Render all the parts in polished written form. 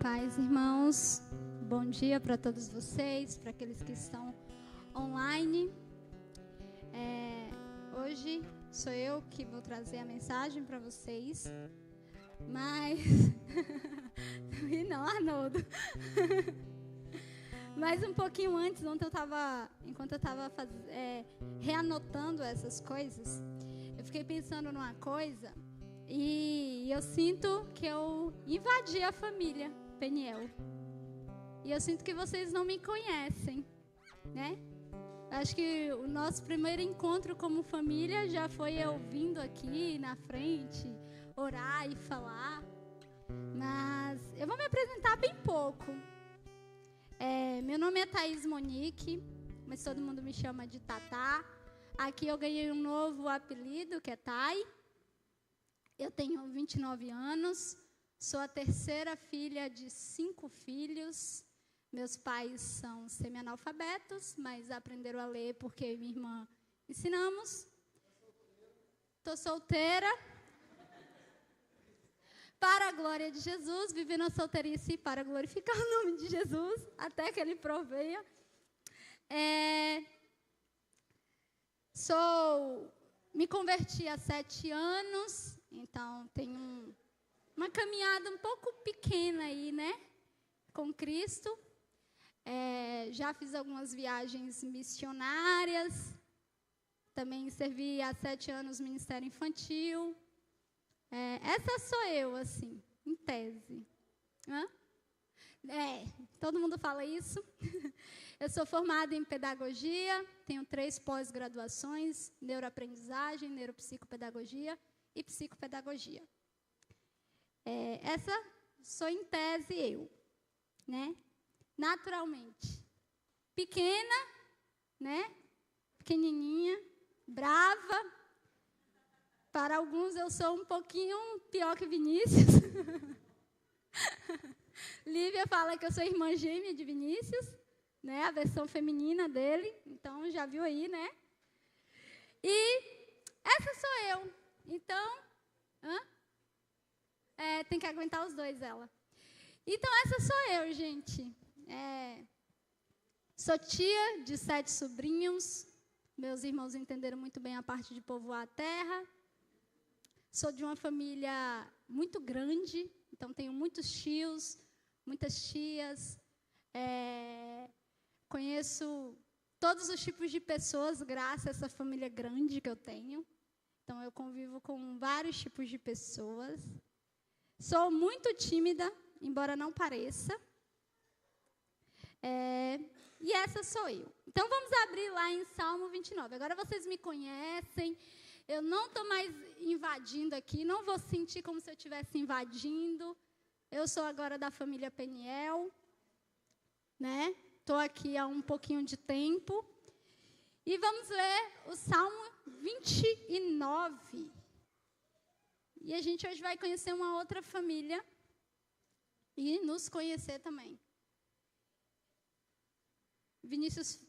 paz, irmãos. Bom dia para todos vocês, para aqueles que estão online. Hoje sou eu que vou trazer a mensagem para vocês, mas... E não, Arnoldo. Mas um pouquinho antes, enquanto eu estava reanotando essas coisas, eu fiquei pensando numa coisa e eu sinto que eu invadi a família Peniel. E eu sinto que vocês não me conhecem, né? Acho que o nosso primeiro encontro como família já foi eu vindo aqui na frente, orar e falar. Mas eu vou me apresentar bem pouco. Meu nome é Thaís Monique, mas todo mundo me chama de Tatá. Aqui eu ganhei um novo apelido, que é Thay. Eu tenho 29 anos, sou a terceira filha de 5 filhos. Meus pais são semi-analfabetos, mas aprenderam a ler porque eu e minha irmã ensinamos. Estou solteira. Para a glória de Jesus, vivendo a solteirice para glorificar o nome de Jesus, até que Ele proveia. Me converti há 7 anos, então tenho uma caminhada um pouco pequena aí, né, com Cristo. Já fiz algumas viagens missionárias, também servi há 7 anos no Ministério Infantil. Essa sou eu, assim, em tese. Todo mundo fala isso. Eu sou formada em pedagogia, tenho 3 pós-graduações, neuroaprendizagem, neuropsicopedagogia e psicopedagogia. Essa sou em tese eu, né? Naturalmente. Pequena, né? Pequenininha, brava. Para alguns eu sou um pouquinho pior que Vinícius. Lívia fala que eu sou irmã gêmea de Vinícius, né? A versão feminina dele. Então, já viu aí, né? E essa sou eu. Então, tem que aguentar os dois, ela. Então, essa sou eu, gente. Sou tia de 7 sobrinhos. Meus irmãos entenderam muito bem a parte de povoar a terra. Sou de uma família muito grande, então tenho muitos tios, muitas tias. Conheço todos os tipos de pessoas graças a essa família grande que eu tenho. Então, eu convivo com vários tipos de pessoas. Sou muito tímida, embora não pareça. E essa sou eu. Então, vamos abrir lá em Salmo 29. Agora vocês me conhecem. Eu não estou mais invadindo aqui, não vou sentir como se eu estivesse invadindo. Eu sou agora da família Peniel, né? Estou aqui há um pouquinho de tempo. E vamos ler o Salmo 29. E a gente hoje vai conhecer uma outra família e nos conhecer também. Vinícius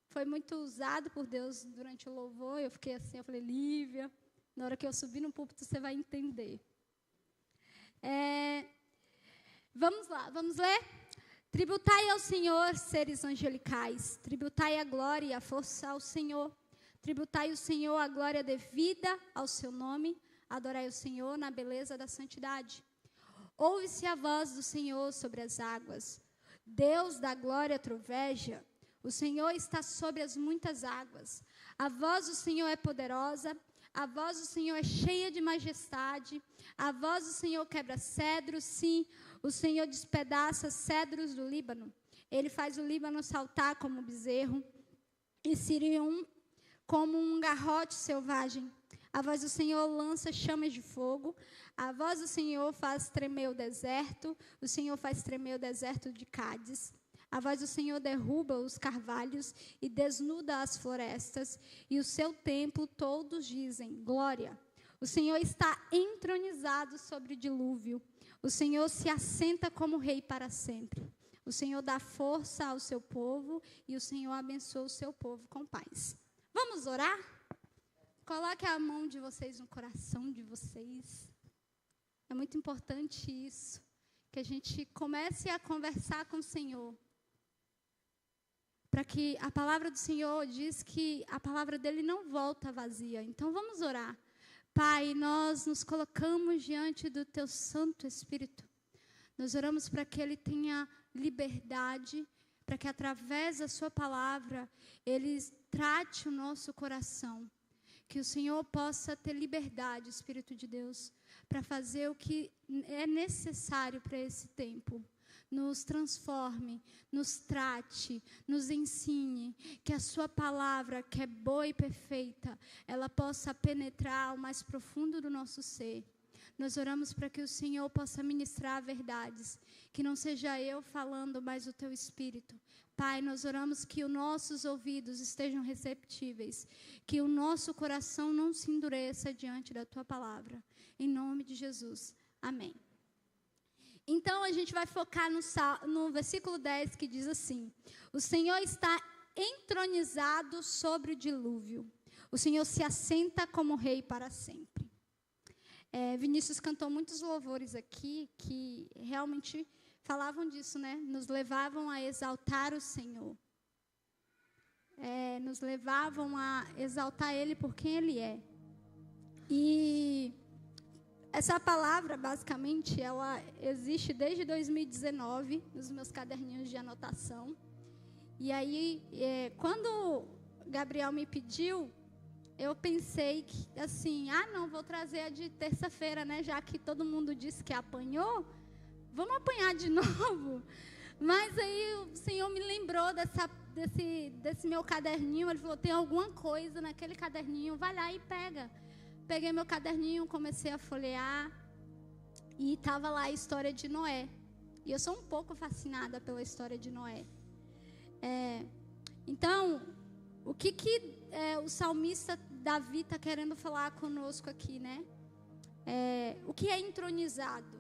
foi muito usado por Deus durante o louvor. Eu fiquei assim, eu falei, Lívia, na hora que eu subir no púlpito, você vai entender. Vamos lá, vamos ler? Tributai ao Senhor, seres angelicais. Tributai a glória e a força ao Senhor. Tributai o Senhor a glória devida ao seu nome. Adorai o Senhor na beleza da santidade. Ouve-se a voz do Senhor sobre as águas. Deus da glória troveja. O Senhor está sobre as muitas águas. A voz do Senhor é poderosa. A voz do Senhor é cheia de majestade. A voz do Senhor quebra cedros, sim. O Senhor despedaça cedros do Líbano. Ele faz o Líbano saltar como bezerro e Sirion como um garrote selvagem. A voz do Senhor lança chamas de fogo. A voz do Senhor faz tremer o deserto. O Senhor faz tremer o deserto de Cádiz. A voz do Senhor derruba os carvalhos e desnuda as florestas, e o seu templo todos dizem, glória. O Senhor está entronizado sobre o dilúvio. O Senhor se assenta como rei para sempre. O Senhor dá força ao seu povo, e o Senhor abençoa o seu povo com paz. Vamos orar? Coloque a mão de vocês no coração de vocês. É muito importante isso. que a gente comece a conversar com o Senhor. Para que a palavra do Senhor diz que a palavra dele não volta vazia. Então vamos orar. Pai, nós nos colocamos diante do teu Santo Espírito. Nós oramos para que ele tenha liberdade, para que através da sua palavra ele trate o nosso coração. Que o Senhor possa ter liberdade, Espírito de Deus, para fazer o que é necessário para esse tempo. Nos transforme, nos trate, nos ensine, que a sua palavra, que é boa e perfeita, ela possa penetrar ao mais profundo do nosso ser. Nós oramos para que o Senhor possa ministrar verdades, que não seja eu falando, mas o teu Espírito. Pai, nós oramos que os nossos ouvidos estejam receptíveis, que o nosso coração não se endureça diante da tua palavra. Em nome de Jesus. Amém. Então, a gente vai focar no versículo 10, que diz assim: o Senhor está entronizado sobre o dilúvio. O Senhor se assenta como rei para sempre. Vinícius cantou muitos louvores aqui, que realmente falavam disso, né? Nos levavam a exaltar o Senhor. Nos levavam a exaltar Ele por quem Ele é. E essa palavra, basicamente, ela existe desde 2019, nos meus caderninhos de anotação. E aí, quando Gabriel me pediu, eu pensei que, assim, não, vou trazer a de terça-feira, né? Já que todo mundo disse que apanhou, vamos apanhar de novo. Mas aí o Senhor me lembrou desse meu caderninho. Ele falou, tem alguma coisa naquele caderninho, vai lá e pega. Peguei meu caderninho, comecei a folhear e estava lá a história de Noé. E eu sou um pouco fascinada pela história de Noé. Então, o que o salmista Davi está querendo falar conosco aqui, né? O que é entronizado?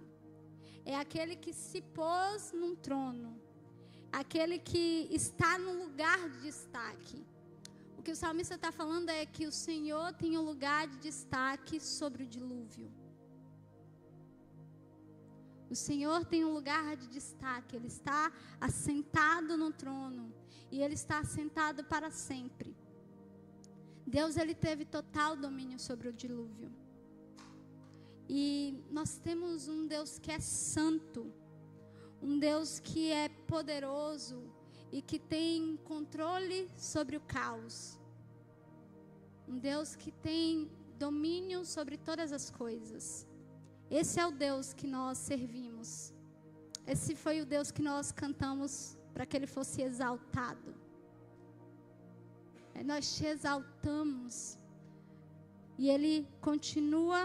É aquele que se pôs num trono. Aquele que está no lugar de destaque. O que o salmista está falando é que o Senhor tem um lugar de destaque sobre o dilúvio. O Senhor tem um lugar de destaque. Ele está assentado no trono. E Ele está assentado para sempre. Deus, Ele teve total domínio sobre o dilúvio. E nós temos um Deus que é santo. Um Deus que é poderoso. E que tem controle sobre o caos. Um Deus que tem domínio sobre todas as coisas. Esse é o Deus que nós servimos. Esse foi o Deus que nós cantamos para que Ele fosse exaltado. Nós te exaltamos. E Ele continua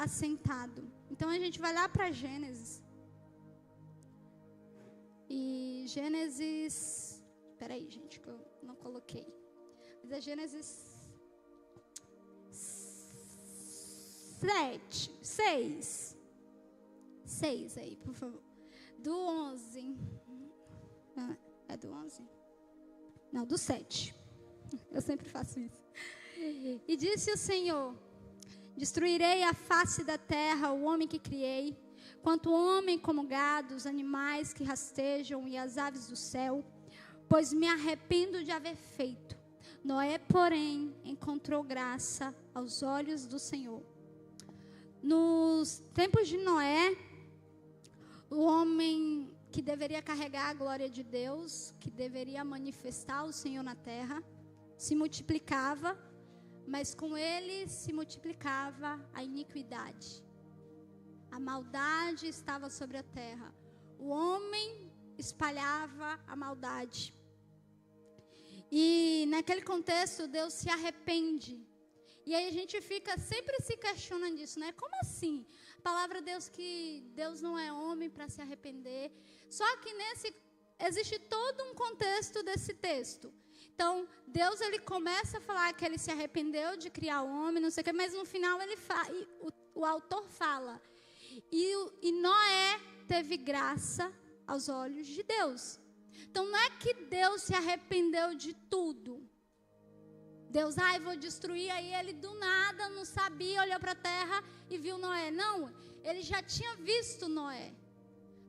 assentado. Então a gente vai lá para Gênesis. E Gênesis... Peraí, gente, que eu não coloquei. Mas é Gênesis 6 aí, por favor. Do 11. É do 11? Não, do 7. Eu sempre faço isso. E disse o Senhor: destruirei a face da terra o homem que criei, quanto homem como gado, os animais que rastejam e as aves do céu, pois me arrependo de haver feito. Noé, porém, encontrou graça aos olhos do Senhor. Nos tempos de Noé, o homem que deveria carregar a glória de Deus, que deveria manifestar o Senhor na terra, se multiplicava, mas com ele se multiplicava a iniquidade. A maldade estava sobre a terra. O homem espalhava a maldade. E naquele contexto, Deus se arrepende. E aí a gente fica sempre se questionando disso, né? Como assim? A palavra de Deus que Deus não é homem para se arrepender. Só que existe todo um contexto desse texto. Então, Deus, ele começa a falar que ele se arrependeu de criar o homem, não sei o que, mas no final o autor fala. E Noé teve graça aos olhos de Deus. Então, não é que Deus se arrependeu de tudo. Deus, vou destruir, aí ele do nada, não sabia, olhou para a terra e viu Noé. Não, ele já tinha visto Noé.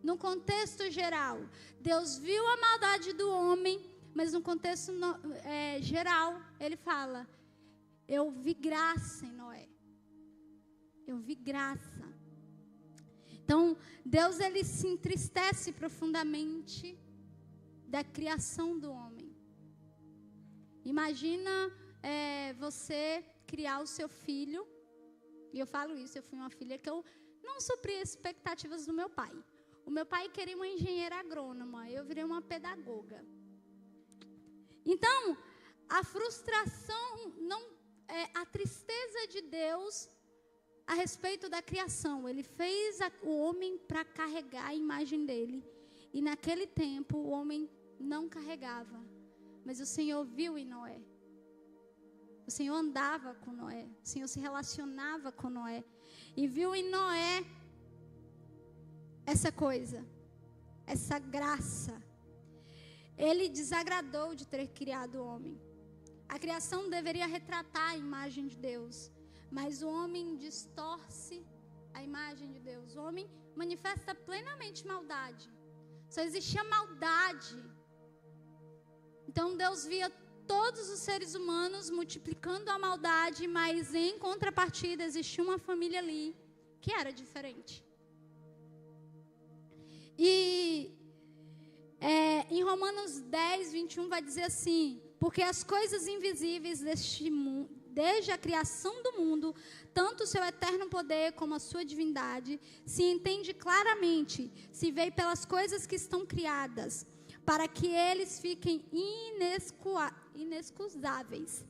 No contexto geral, Deus viu a maldade do homem, mas no contexto geral, ele fala: eu vi graça em Noé. Eu vi graça. Então, Deus, ele se entristece profundamente da criação do homem. Imagina você criar o seu filho. E eu falo isso, eu fui uma filha que eu não supri as expectativas do meu pai. O meu pai queria uma engenheira agrônoma, eu virei uma pedagoga. Então, a frustração, a tristeza de Deus a respeito da criação. Ele fez o homem para carregar a imagem dele. E naquele tempo, o homem não carregava. Mas o Senhor viu em Noé. O Senhor andava com Noé. O Senhor se relacionava com Noé. E viu em Noé essa coisa, essa graça. Ele desagradou de ter criado o homem. A criação deveria retratar a imagem de Deus, mas o homem distorce a imagem de Deus. O homem manifesta plenamente maldade. Só existia maldade. Então Deus via todos os seres humanos multiplicando a maldade, mas em contrapartida existia uma família ali que era diferente. E em Romanos 10, 21 vai dizer assim: porque as coisas invisíveis deste mundo, desde a criação do mundo, tanto o seu eterno poder como a sua divindade, se entende claramente, se vê pelas coisas que estão criadas, para que eles fiquem inexcusáveis.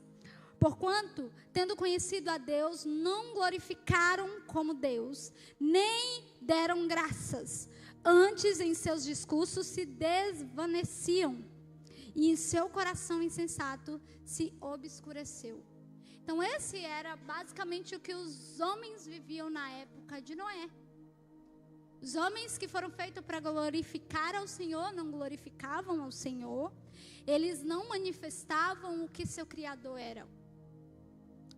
Porquanto, tendo conhecido a Deus, não glorificaram como Deus, nem deram graças. Antes, em seus discursos, se desvaneciam, e em seu coração insensato se obscureceu. Então, esse era basicamente o que os homens viviam na época de Noé. Os homens que foram feitos para glorificar ao Senhor, não glorificavam ao Senhor. Eles não manifestavam o que seu Criador era.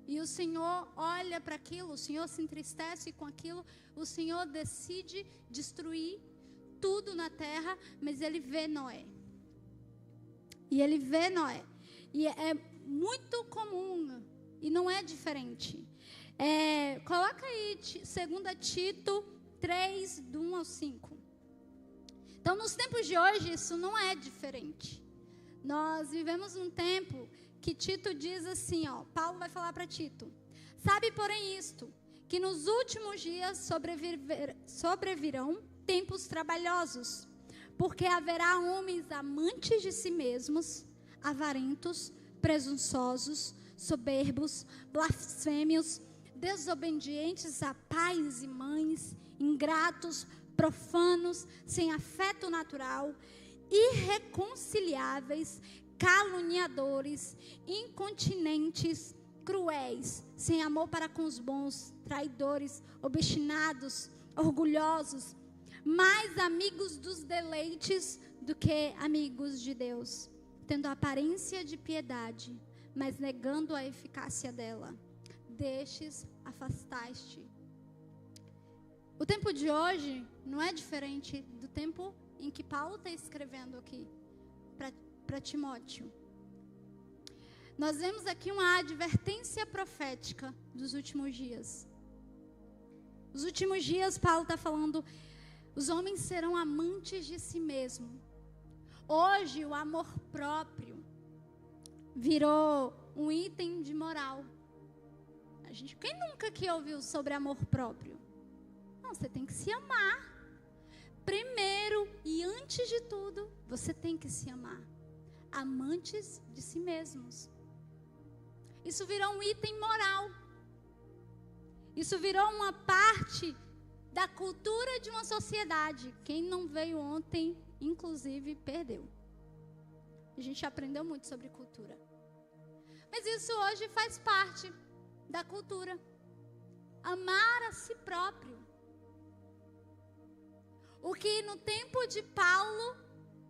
E o Senhor olha para aquilo, o Senhor se entristece com aquilo, o Senhor decide destruir tudo na terra, mas ele vê Noé. E ele vê Noé. E é muito comum, e não é diferente. Coloca aí 2 Tito 3, do 1 ao 5. Então, nos tempos de hoje, isso não é diferente. Nós vivemos um tempo que Tito diz assim, Paulo vai falar para Tito: sabe, porém, isto, que nos últimos dias sobrevirão tempos trabalhosos, porque haverá homens amantes de si mesmos, avarentos, presunçosos, soberbos, blasfêmios, desobedientes a pais e mães, ingratos, profanos, sem afeto natural, irreconciliáveis, caluniadores, incontinentes, cruéis, sem amor para com os bons, traidores, obstinados, orgulhosos, mais amigos dos deleites do que amigos de Deus, tendo aparência de piedade, mas negando a eficácia dela. Destes afastaste. O tempo de hoje não é diferente do tempo em que Paulo está escrevendo aqui para Timóteo. Nós vemos aqui uma advertência profética dos últimos dias. Os últimos dias, Paulo está falando: os homens serão amantes de si mesmo. Hoje, o amor próprio virou um item de moral. Quem nunca que ouviu sobre amor próprio? Não, você tem que se amar. Primeiro e antes de tudo, você tem que se amar. Amantes de si mesmos. Isso virou um item moral. Isso virou uma parte da cultura de uma sociedade. Quem não veio ontem, inclusive, perdeu. A gente aprendeu muito sobre cultura. Mas isso hoje faz parte da cultura. Amar a si próprio. O que no tempo de Paulo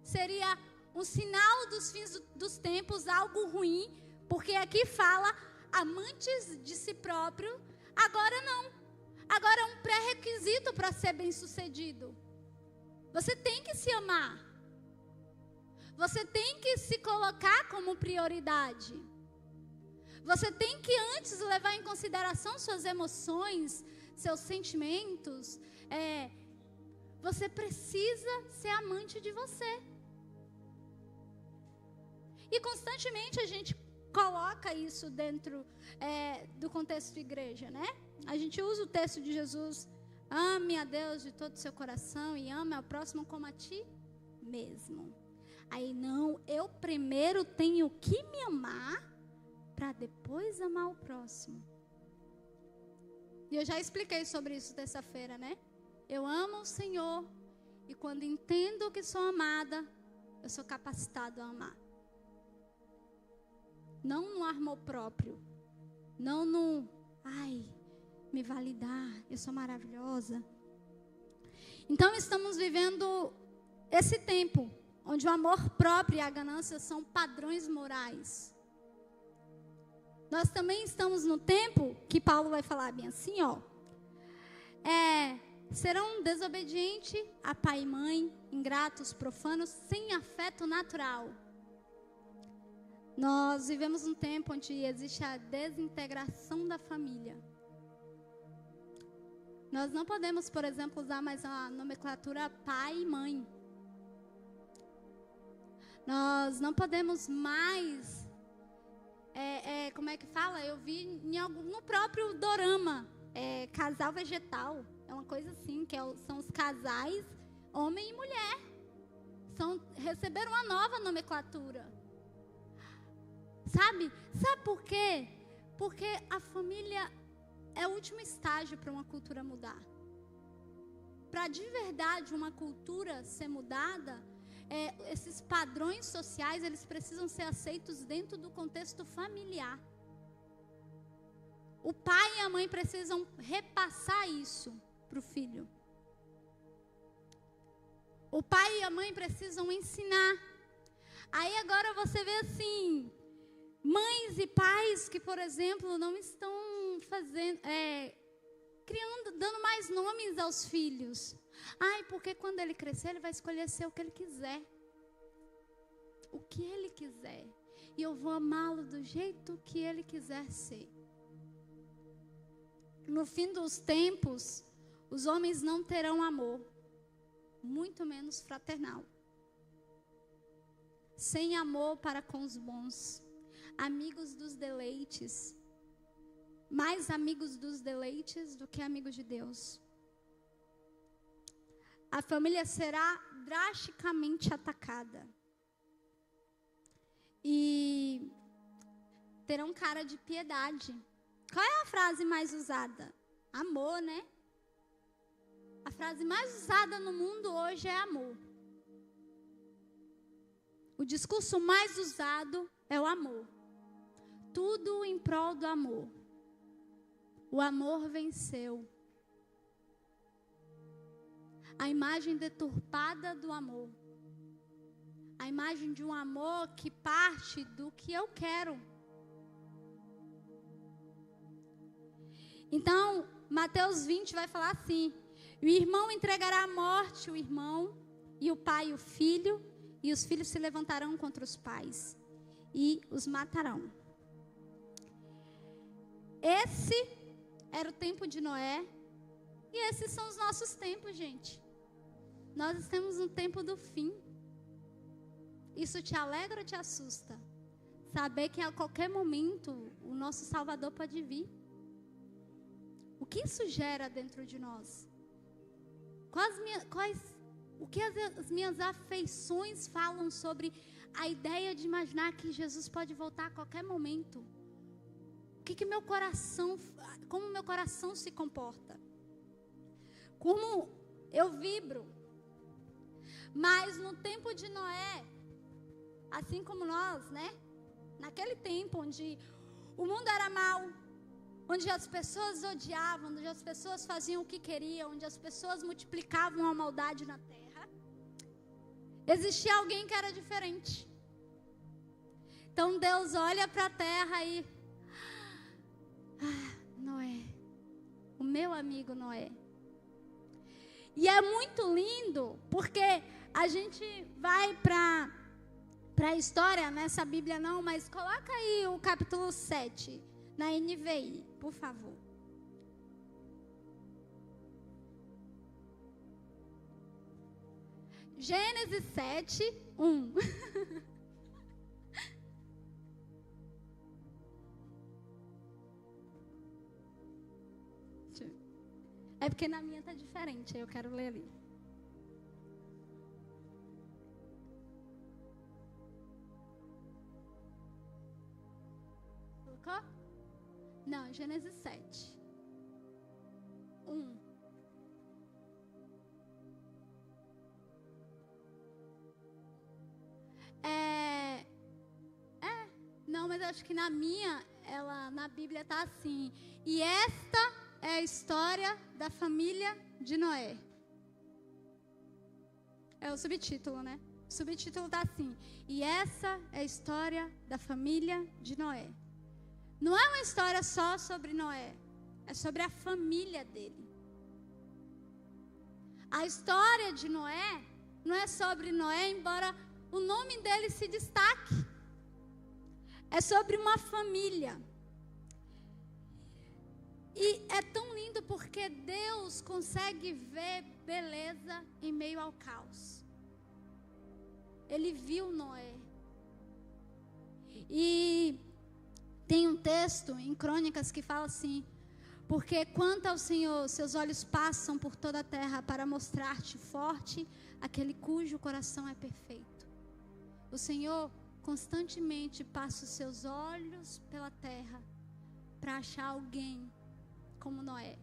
seria um sinal dos fins dos tempos, algo ruim, porque aqui fala amantes de si próprio. Agora não. Agora é um pré-requisito para ser bem-sucedido. Você tem que se amar. Você tem que se colocar como prioridade. Você tem que antes levar em consideração suas emoções, seus sentimentos. Você precisa ser amante de você. E constantemente a gente coloca isso dentro do contexto de igreja, né? A gente usa o texto de Jesus: ame a Deus de todo o seu coração e ame ao próximo como a ti mesmo. Aí não, eu primeiro tenho que me amar para depois amar o próximo. E eu já expliquei sobre isso terça-feira, né? Eu amo o Senhor e quando entendo que sou amada, eu sou capacitado a amar. Não no amor próprio, não no, me validar, eu sou maravilhosa. Então estamos vivendo esse tempo onde o amor próprio e a ganância são padrões morais. Nós também estamos no tempo que Paulo vai falar bem assim, serão desobedientes a pai e mãe, ingratos, profanos, sem afeto natural. Nós vivemos um tempo onde existe a desintegração da família. Nós não podemos, por exemplo, usar mais a nomenclatura pai e mãe. Nós não podemos mais, como é que fala? Eu vi no próprio dorama, casal vegetal. É uma coisa assim, são os casais, homem e mulher. Receberam uma nova nomenclatura. Sabe por quê? Porque a família é o último estágio para uma cultura mudar. Para de verdade uma cultura ser mudada, esses padrões sociais, eles precisam ser aceitos dentro do contexto familiar. O pai e a mãe precisam repassar isso para o filho. O pai e a mãe precisam ensinar. Aí agora você vê assim, mães e pais que, por exemplo, não estão dando mais nomes aos filhos. Porque quando ele crescer, ele vai escolher ser o que ele quiser. O que ele quiser. E eu vou amá-lo do jeito que ele quiser ser. No fim dos tempos, os homens não terão amor, muito menos fraternal. Sem amor para com os bons. Amigos dos deleites. Mais amigos dos deleites do que amigos de Deus. A família será drasticamente atacada. E terão cara de piedade. Qual é a frase mais usada? Amor, né? A frase mais usada no mundo hoje é amor. O discurso mais usado é o amor. Tudo em prol do amor. O amor venceu. A imagem deturpada do amor. A imagem de um amor que parte do que eu quero. Então, Mateus 20 vai falar assim: o irmão entregará à morte o irmão, e o pai o filho, e os filhos se levantarão contra os pais e os matarão. Esse era o tempo de Noé, e esses são os nossos tempos, gente. Nós estamos no tempo do fim. Isso te alegra ou te assusta? Saber que a qualquer momento o nosso Salvador pode vir. O que isso gera dentro de nós? O que as minhas afeições falam sobre a ideia de imaginar que Jesus pode voltar a qualquer momento? Como meu coração se comporta? Como eu vibro? Mas no tempo de Noé, assim como nós, né? Naquele tempo onde o mundo era mau, onde as pessoas odiavam, onde as pessoas faziam o que queriam, onde as pessoas multiplicavam a maldade na terra, existia alguém que era diferente. Então Deus olha para a terra e... Noé, o meu amigo Noé. E é muito lindo, porque a gente vai para a história, nessa Bíblia não, mas coloca aí o capítulo 7, na NVI, por favor. Gênesis 7, 1. É porque na minha tá diferente, eu quero ler ali. Colocou? Não, Gênesis 7. 1. Não, mas acho que na minha, na Bíblia tá assim. E esta é a história da família de Noé. É o subtítulo, né? O subtítulo tá assim. E essa é a história da família de Noé. Não é uma história só sobre Noé. É sobre a família dele. A história de Noé não é sobre Noé, embora o nome dele se destaque. É sobre uma família. E é tão lindo porque Deus consegue ver beleza em meio ao caos. Ele viu Noé. E tem um texto em Crônicas que fala assim: porque quanto ao Senhor, seus olhos passam por toda a terra para mostrar-te forte, aquele cujo coração é perfeito. O Senhor constantemente passa os seus olhos pela terra para achar alguém como Noé,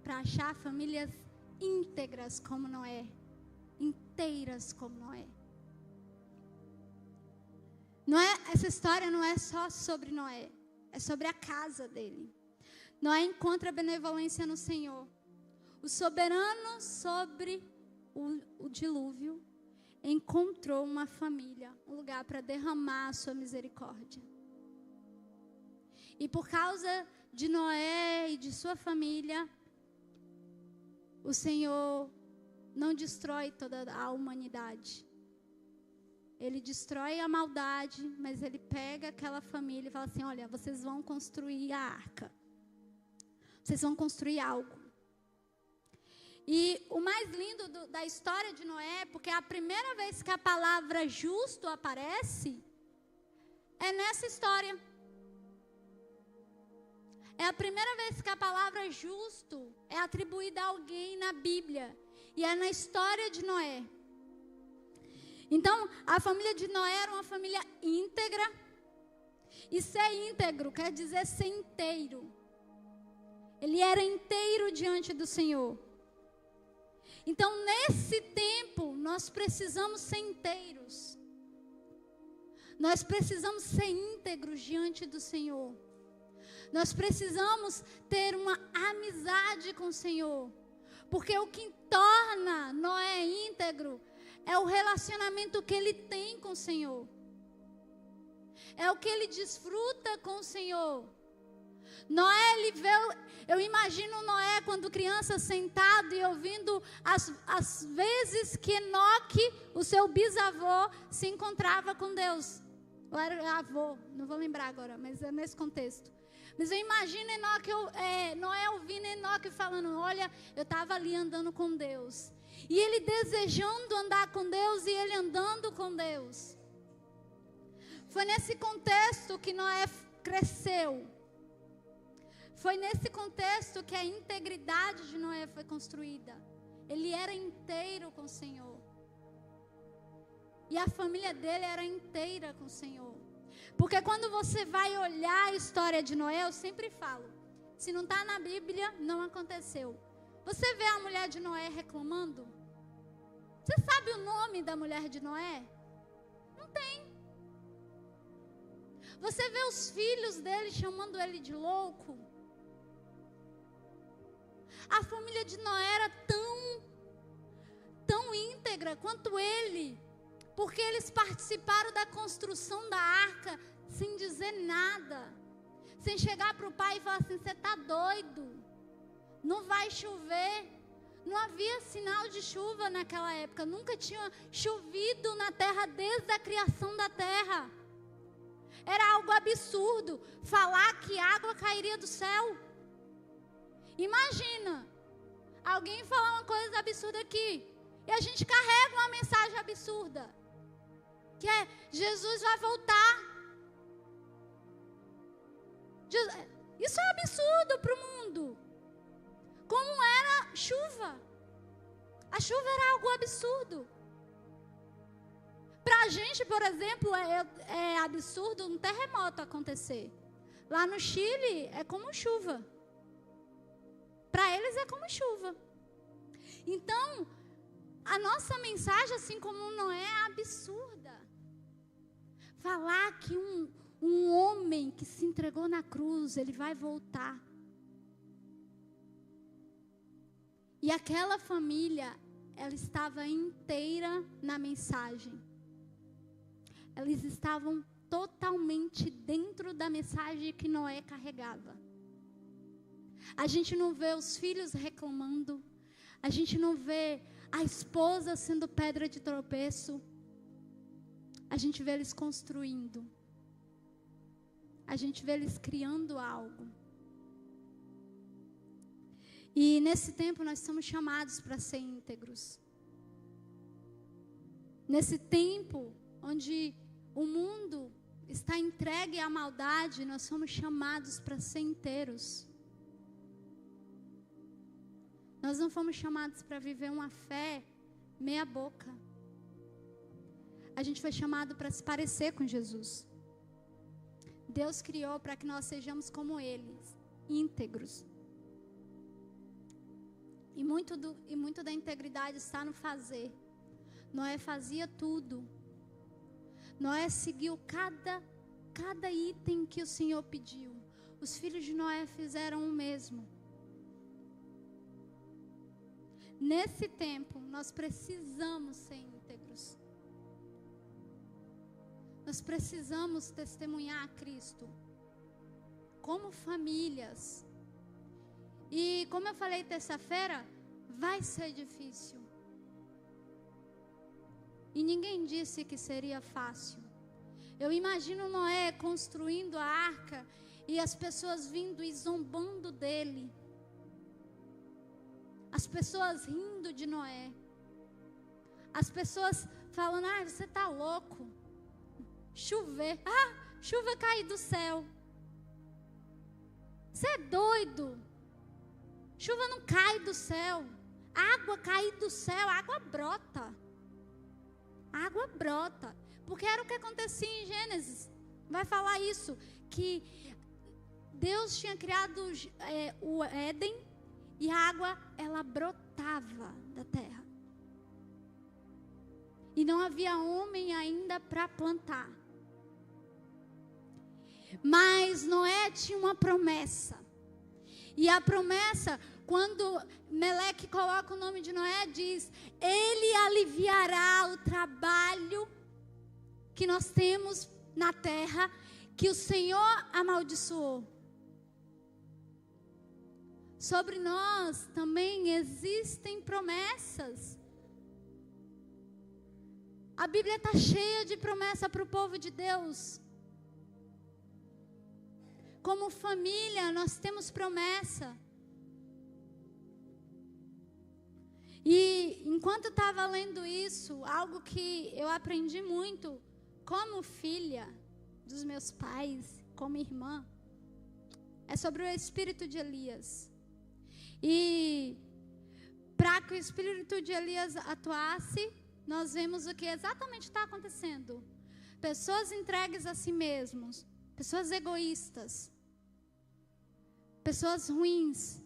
para achar famílias íntegras como Noé, inteiras como Noé. Essa história não é só sobre Noé, é sobre a casa dele. Noé encontra benevolência no Senhor. O soberano sobre o dilúvio encontrou uma família, um lugar para derramar a sua misericórdia. E por causa de Noé e de sua família, o Senhor não destrói toda a humanidade. Ele destrói a maldade, mas ele pega aquela família e fala assim: olha, vocês vão construir a arca. Vocês vão construir algo. E o mais lindo da história de Noé, porque a primeira vez que a palavra justo aparece, é nessa história. É a primeira vez que a palavra justo é atribuída a alguém na Bíblia. E é na história de Noé. Então, a família de Noé era uma família íntegra. E ser íntegro quer dizer ser inteiro. Ele era inteiro diante do Senhor. Então, nesse tempo, nós precisamos ser inteiros. Nós precisamos ser íntegros diante do Senhor. Nós precisamos ter uma amizade com o Senhor. Porque o que torna Noé íntegro é o relacionamento que ele tem com o Senhor. É o que ele desfruta com o Senhor. Noé, eu imagino Noé quando criança sentado e ouvindo as vezes que Enoque, o seu bisavô, se encontrava com Deus. Ou era avô, não vou lembrar agora, mas é nesse contexto. Mas eu imagino Noé ouvindo Enoque falando: olha, eu estava ali andando com Deus. E ele desejando andar com Deus e ele andando com Deus. Foi nesse contexto que Noé cresceu. Foi nesse contexto que a integridade de Noé foi construída. Ele era inteiro com o Senhor. E a família dele era inteira com o Senhor. Porque quando você vai olhar a história de Noé, eu sempre falo, se não está na Bíblia, não aconteceu. Você vê a mulher de Noé reclamando? Você sabe o nome da mulher de Noé? Não tem. Você vê os filhos dele chamando ele de louco? A família de Noé era tão íntegra quanto ele, porque eles participaram da construção da arca sem dizer nada, sem chegar para o pai e falar assim: você está doido, não vai chover, Não havia sinal de chuva naquela época. Nunca tinha chovido na terra desde a criação da terra. Era algo absurdo falar que água cairia do céu. Imagina alguém falar uma coisa absurda aqui e a gente carrega uma mensagem absurda, que é: Jesus vai voltar. Isso é absurdo para o mundo. Como era chuva. A chuva era algo absurdo. Para a gente, por exemplo, é absurdo um terremoto acontecer. Lá no Chile é como chuva. Para eles é como chuva. Então, a nossa mensagem, assim como Noé, é absurda. Falar que um homem que se entregou na cruz, ele vai voltar. E aquela família, ela estava inteira na mensagem. Eles estavam totalmente dentro da mensagem que Noé carregava. A gente não vê os filhos reclamando. A gente não vê a esposa sendo pedra de tropeço. A gente vê eles construindo. A gente vê eles criando algo. E nesse tempo nós somos chamados para ser íntegros. Nesse tempo onde o mundo está entregue à maldade, nós somos chamados para ser inteiros. Nós não fomos chamados para viver uma fé meia boca. A gente foi chamado para se parecer com Jesus. Deus criou para que nós sejamos como Ele, íntegros. E muito da integridade está no fazer. Noé fazia tudo. Noé seguiu cada item que o Senhor pediu. Os filhos de Noé fizeram o mesmo. Nesse tempo, nós precisamos ser íntegros. Nós precisamos testemunhar a Cristo. Como famílias. E como eu falei terça-feira, vai ser difícil. E ninguém disse que seria fácil. Eu imagino Noé construindo a arca e as pessoas vindo e zombando dele. As pessoas rindo de Noé. As pessoas falando: você está louco. Chover. Chuva cair do céu. Você é doido. Chuva não cai do céu. Água cair do céu, água brota. Água brota. Porque era o que acontecia em Gênesis. Vai falar isso. Que Deus tinha criado o Éden. E a água, ela brotava da terra. E não havia homem ainda para plantar. Mas Noé tinha uma promessa. E a promessa, quando Meleque coloca o nome de Noé, diz: Ele aliviará o trabalho que nós temos na terra, que o Senhor amaldiçoou. Sobre nós também existem promessas. A Bíblia está cheia de promessa para o povo de Deus. Como família, nós temos promessa. E enquanto estava lendo isso, algo que eu aprendi muito, como filha dos meus pais, como irmã, é sobre o espírito de Elias. E para que o espírito de Elias atuasse, nós vemos o que exatamente está acontecendo. Pessoas entregues a si mesmos, pessoas egoístas, pessoas ruins,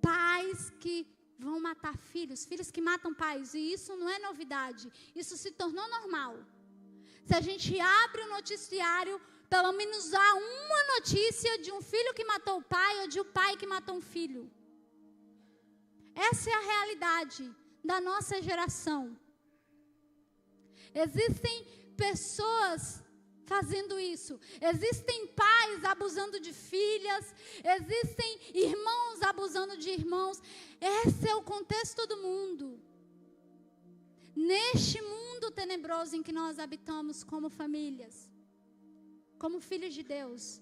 pais que vão matar filhos, filhos que matam pais, e isso não é novidade, isso se tornou normal. Se a gente abre o noticiário, pelo menos há uma notícia de um filho que matou o pai ou de um pai que matou um filho. Essa é a realidade da nossa geração. Existem pessoas fazendo isso. Existem pais abusando de filhas, existem irmãos abusando de irmãos. Esse é o contexto do mundo. Neste mundo tenebroso em que nós habitamos como famílias, como filhos de Deus.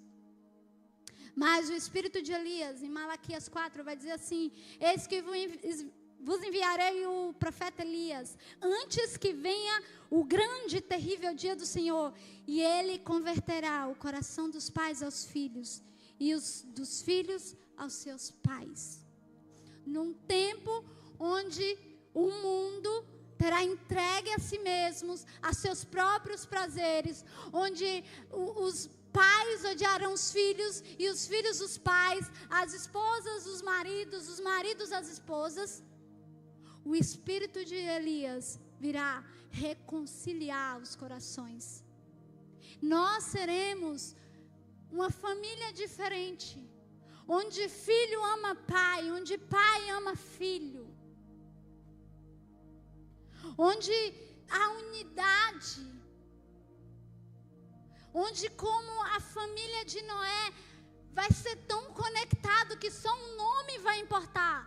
Mas o espírito de Elias, em Malaquias 4, vai dizer assim: eis que vos enviarei o profeta Elias, antes que venha o grande e terrível dia do Senhor, e ele converterá o coração dos pais aos filhos, e dos filhos aos seus pais. Num tempo onde o mundo terá entregue a si mesmos, a seus próprios prazeres, onde os pais odiarão os filhos, e os filhos os pais, as esposas os maridos as esposas, o espírito de Elias virá reconciliar os corações. Nós seremos uma família diferente, onde filho ama pai, onde pai ama filho, onde há unidade, onde como a família de Noé vai ser tão conectado que só um nome vai importar.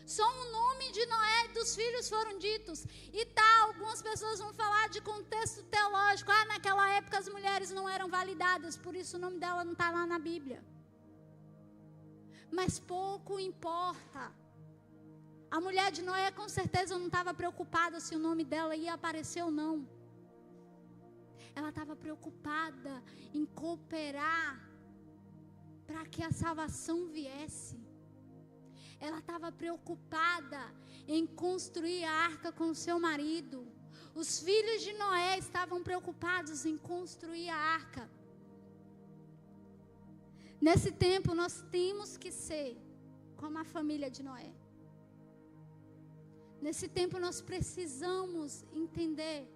Só o nome de Noé e dos filhos foram ditos. E algumas pessoas vão falar de contexto teológico. Naquela época as mulheres não eram validadas, por isso o nome dela não está lá na Bíblia. Mas pouco importa. A mulher de Noé com certeza não estava preocupada se o nome dela ia aparecer ou não. Ela estava preocupada em cooperar para que a salvação viesse. Ela estava preocupada em construir a arca com o seu marido. Os filhos de Noé estavam preocupados em construir a arca. Nesse tempo nós temos que ser como a família de Noé. Nesse tempo nós precisamos entender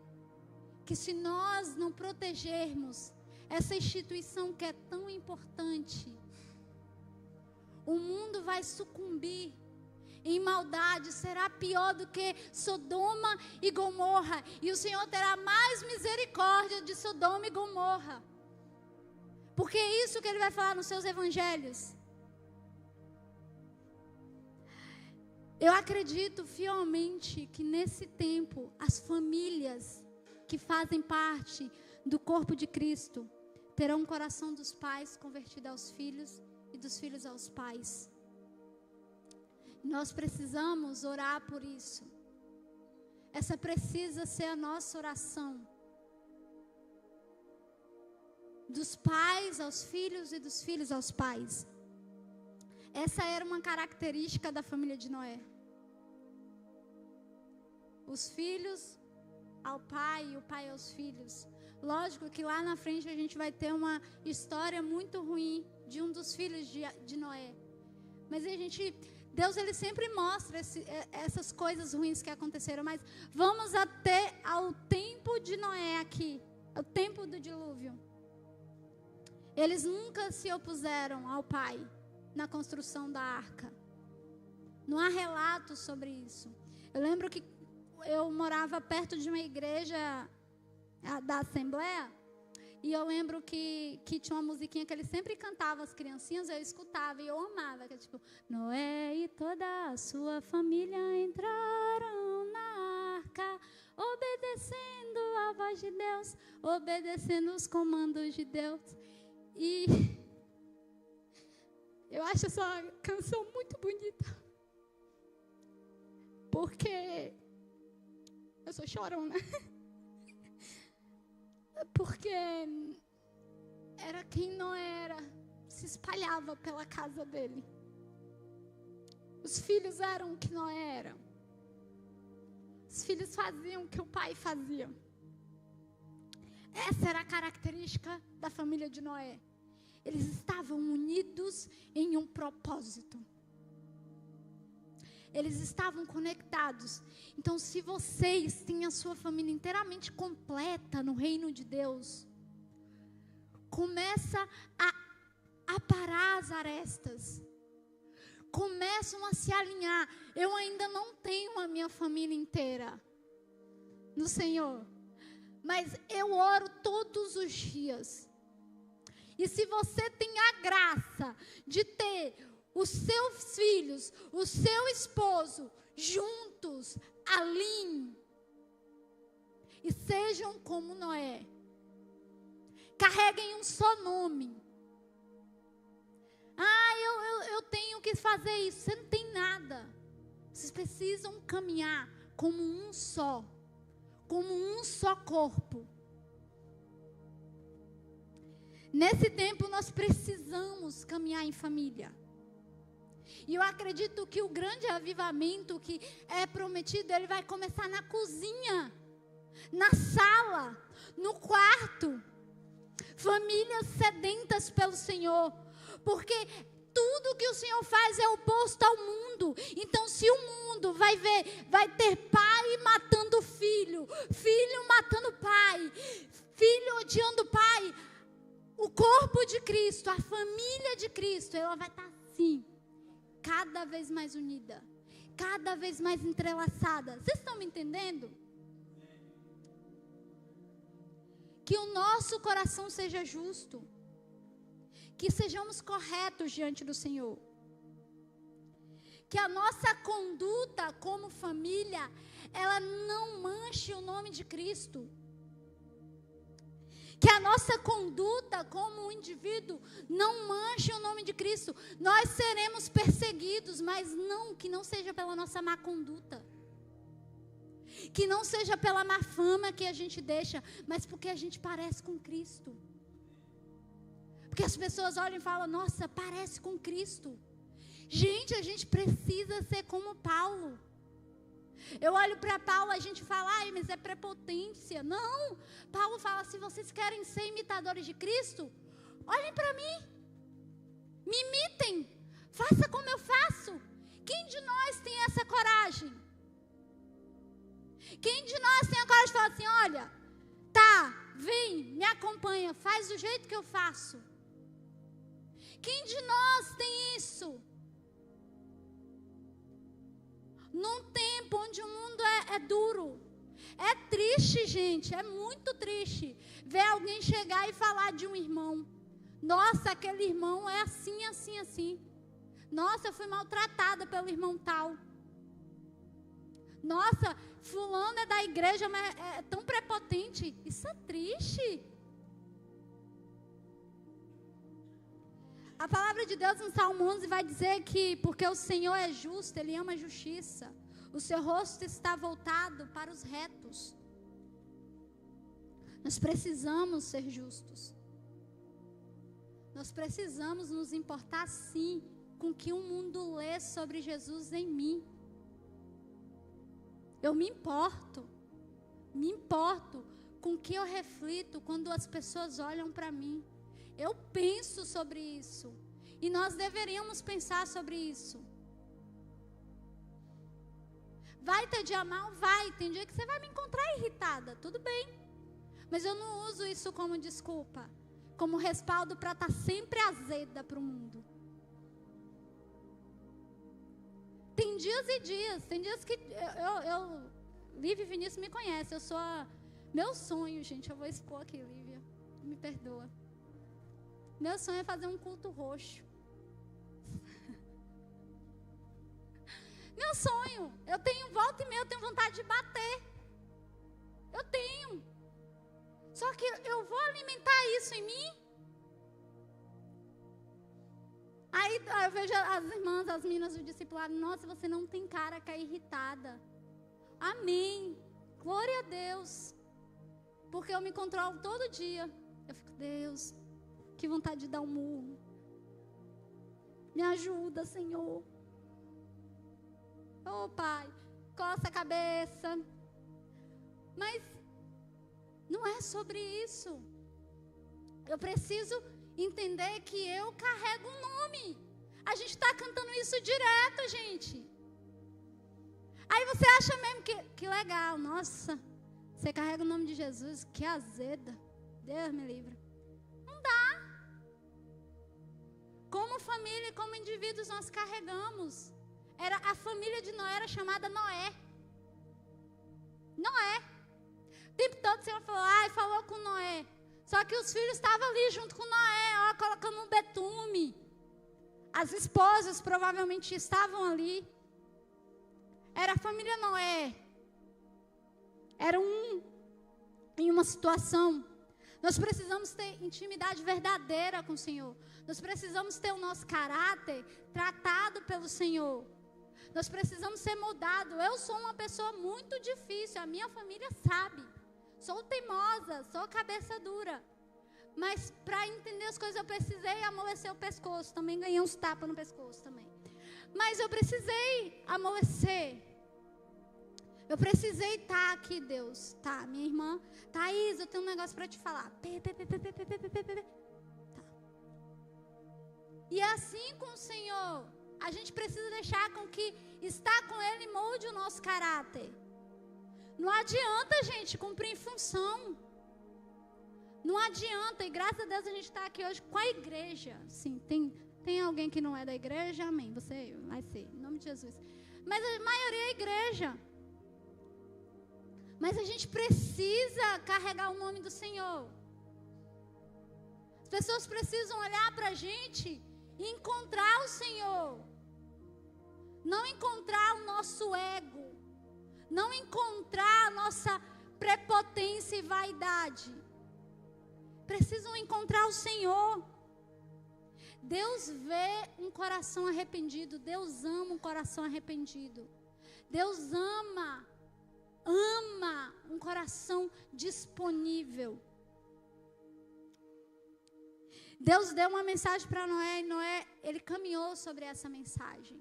que se nós não protegermos essa instituição que é tão importante, o mundo vai sucumbir em maldade, será pior do que Sodoma e Gomorra, e o Senhor terá mais misericórdia de Sodoma e Gomorra, porque é isso que Ele vai falar nos seus evangelhos. Eu acredito fielmente que nesse tempo, as famílias que fazem parte do corpo de Cristo terão o coração dos pais convertido aos filhos e dos filhos aos pais. Nós precisamos orar por isso. Essa precisa ser a nossa oração. Dos pais aos filhos e dos filhos aos pais. Essa era uma característica da família de Noé. Os filhos ao pai e o pai aos filhos. Lógico que lá na frente a gente vai ter uma história muito ruim de um dos filhos de Noé. Mas Deus ele sempre mostra essas coisas ruins que aconteceram. Mas vamos até ao tempo de Noé aqui, o tempo do dilúvio. Eles nunca se opuseram ao pai na construção da arca. Não há relatos sobre isso. Eu lembro que eu morava perto de uma igreja da Assembleia, e eu lembro que tinha uma musiquinha que ele sempre cantava às criancinhas, eu escutava e eu amava, que é tipo: Noé e toda a sua família entraram na arca, obedecendo a voz de Deus, obedecendo os comandos de Deus. E eu acho essa canção muito bonita, porque eu sou chorona. Porque era quem não era, se espalhava pela casa dele. Os filhos eram o que não eram. Os filhos faziam o que o pai fazia. Essa era a característica da família de Noé. Eles estavam unidos em um propósito. Eles estavam conectados. Então, se vocês têm a sua família inteiramente completa no reino de Deus, começa a parar as arestas. Começam a se alinhar. Eu ainda não tenho a minha família inteira no Senhor. Mas eu oro todos os dias. E se você tem a graça de ter os seus filhos, o seu esposo, juntos, alinhem, e sejam como Noé. Carreguem um só nome. Eu tenho que fazer isso. Você não tem nada. Vocês precisam caminhar como um só corpo. Nesse tempo nós precisamos caminhar em família. E eu acredito que o grande avivamento que é prometido, ele vai começar na cozinha, na sala, no quarto. Famílias sedentas pelo Senhor. Porque tudo que o Senhor faz é oposto ao mundo. Então, se o mundo vai ter pai matando filho, filho matando pai, filho odiando pai, o corpo de Cristo, a família de Cristo, ela vai estar assim, cada vez mais unida, cada vez mais entrelaçada. Vocês estão me entendendo? Que o nosso coração seja justo, que sejamos corretos diante do Senhor, que a nossa conduta como família, ela não manche o nome de Cristo, que a nossa conduta como indivíduo não manche o nome de Cristo. Nós seremos perseguidos, mas que não seja pela nossa má conduta, que não seja pela má fama que a gente deixa, mas porque a gente parece com Cristo. Porque as pessoas olham e falam, nossa, parece com Cristo. Gente, a gente precisa ser como Paulo. Eu olho para Paulo, a gente fala, mas é prepotência. Não, Paulo fala, se vocês querem ser imitadores de Cristo, olhem para mim, me imitem, faça como eu faço. Quem de nós tem essa coragem? Quem de nós tem a coragem de falar assim, olha, vem, me acompanha, faz do jeito que eu faço? Quem de nós tem isso? Num tempo onde o mundo é duro. É triste, gente, é muito triste ver alguém chegar e falar de um irmão. Nossa, aquele irmão é assim, assim, assim. Nossa, eu fui maltratada pelo irmão tal. Nossa, fulano é da igreja, mas é tão prepotente. Isso é triste. A palavra de Deus no Salmo 11 vai dizer que porque o Senhor é justo, Ele ama a justiça. O seu rosto está voltado para os retos. Nós precisamos ser justos. Nós precisamos nos importar sim com o que o mundo lê sobre Jesus em mim. Eu me importo com o que eu reflito quando as pessoas olham para mim. Eu penso sobre isso. E nós deveríamos pensar sobre isso. Vai ter dia mal? Vai. Tem dia que você vai me encontrar irritada. Tudo bem. Mas eu não uso isso como desculpa. Como respaldo para estar sempre azeda para o mundo. Tem dias e dias. Tem dias que Lívia e Vinícius me conhecem. Meu sonho, gente, eu vou expor aqui, Lívia. Me perdoa. Meu sonho é fazer um culto roxo. Meu sonho. Eu tenho volta e meia, eu tenho vontade de bater. Eu tenho. Só que eu vou alimentar isso em mim. Aí eu vejo as irmãs, as meninas do discipulado. Nossa, você não tem cara que é irritada. Amém. Glória a Deus. Porque eu me controlo todo dia. Eu fico, Deus, que vontade de dar um murro. Me ajuda, Senhor. Oh, Pai, coça a cabeça. Mas não é sobre isso. Eu preciso entender que eu carrego um nome. A gente está cantando isso direto, gente. Aí você acha mesmo que legal. Nossa, você carrega o nome de Jesus, que azeda. Deus me livre. Não dá. Como família, como indivíduos, nós carregamos. A família de Noé era chamada Noé. Noé. O tempo todo o Senhor falou com Noé. Só que os filhos estavam ali junto com Noé, colocando um betume. As esposas provavelmente estavam ali. Era a família Noé. Era em uma situação. Nós precisamos ter intimidade verdadeira com o Senhor. Nós precisamos ter o nosso caráter tratado pelo Senhor. Nós precisamos ser moldados. Eu sou uma pessoa muito difícil, a minha família sabe. Sou teimosa, sou cabeça dura. Mas para entender as coisas eu precisei amolecer o pescoço. Também ganhei uns tapas no pescoço também. Mas eu precisei amolecer. Eu precisei estar aqui, Deus. Tá, minha irmã. Thaís, eu tenho um negócio para te falar. Tá. E assim com o Senhor, a gente precisa deixar com que estar com Ele molde o nosso caráter. Não adianta, gente, cumprir função. Não adianta. E graças a Deus a gente está aqui hoje com a igreja. Sim, tem alguém que não é da igreja? Amém. Você vai ser, em nome de Jesus. Mas a maioria é igreja. Mas a gente precisa carregar o nome do Senhor. As pessoas precisam olhar para a gente e encontrar o Senhor. Não encontrar o nosso ego. Não encontrar a nossa prepotência e vaidade. Precisam encontrar o Senhor. Deus vê um coração arrependido. Deus ama um coração arrependido. Deus ama um coração disponível. Deus deu uma mensagem para Noé, e Noé, ele caminhou sobre essa mensagem.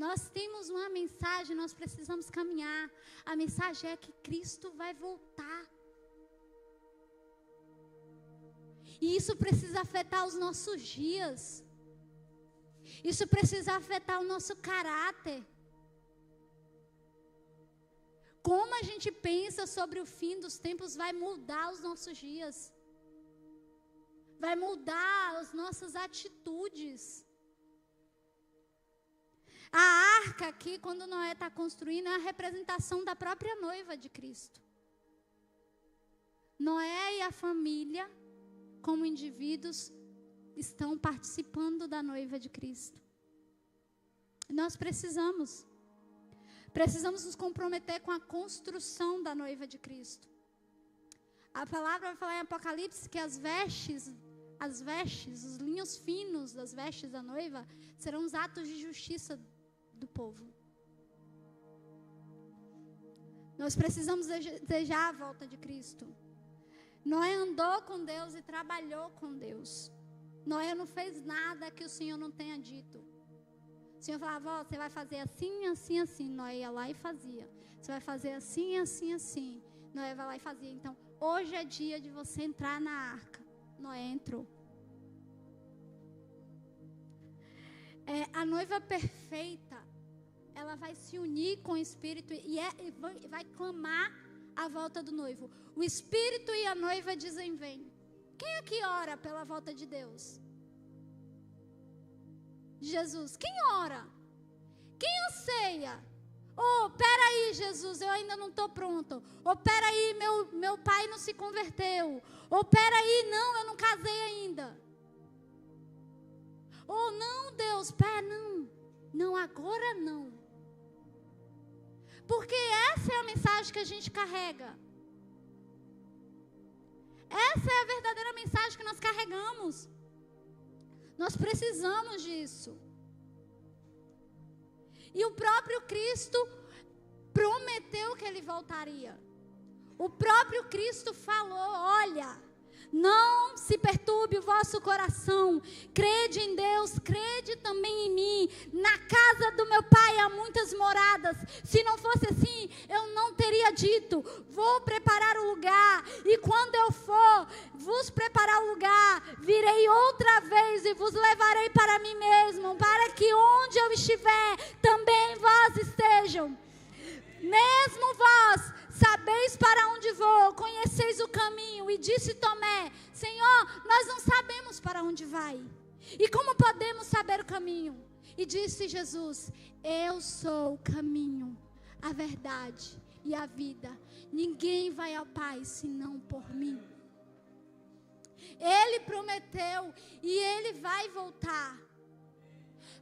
Nós temos uma mensagem, nós precisamos caminhar. A mensagem é que Cristo vai voltar. E isso precisa afetar os nossos dias. Isso precisa afetar o nosso caráter. Como a gente pensa sobre o fim dos tempos vai mudar os nossos dias. Vai mudar as nossas atitudes. A arca aqui, quando Noé está construindo, é a representação da própria noiva de Cristo. Noé e a família, como indivíduos, estão participando da noiva de Cristo. Nós precisamos nos comprometer com a construção da noiva de Cristo. A palavra vai falar em Apocalipse que as vestes, os linhos finos das vestes da noiva, serão os atos de justiça do povo. Nós precisamos desejar a volta de Cristo. Noé andou com Deus e trabalhou com Deus. Noé não fez nada que o Senhor não tenha dito. O Senhor falava, você vai fazer assim, assim, assim. Noé ia lá e fazia. Você vai fazer assim, assim, assim. Noé vai lá e fazia. Então, hoje é dia de você entrar na arca. Noé entrou. A noiva perfeita, ela vai se unir com o Espírito e vai clamar a volta do noivo. O Espírito e a noiva dizem, vem. Quem aqui ora pela volta de Deus? Jesus, quem ora? Quem anseia? Peraí, Jesus, eu ainda não estou pronto. Peraí, meu pai não se converteu. Peraí, não, eu não casei ainda. Não, Deus, não, agora não. Porque essa é a mensagem que a gente carrega. Essa é a verdadeira mensagem que nós carregamos. Nós precisamos disso. E o próprio Cristo prometeu que Ele voltaria. O próprio Cristo falou, olha, não se perturbe o vosso coração. Crede em Deus, crede também em mim. Na casa do meu Pai há muitas moradas. Se não fosse assim, eu não teria dito. Vou preparar o lugar. E quando eu for vos preparar o lugar, virei outra vez e vos levarei para mim mesmo, para que onde eu estiver, também vós estejam. Mesmo vós sabeis para onde vou, conheceis o caminho. E disse Tomé, Senhor, nós não sabemos para onde vai. E como podemos saber o caminho? E disse Jesus, eu sou o caminho, a verdade e a vida. Ninguém vai ao Pai senão por mim. Ele prometeu e Ele vai voltar.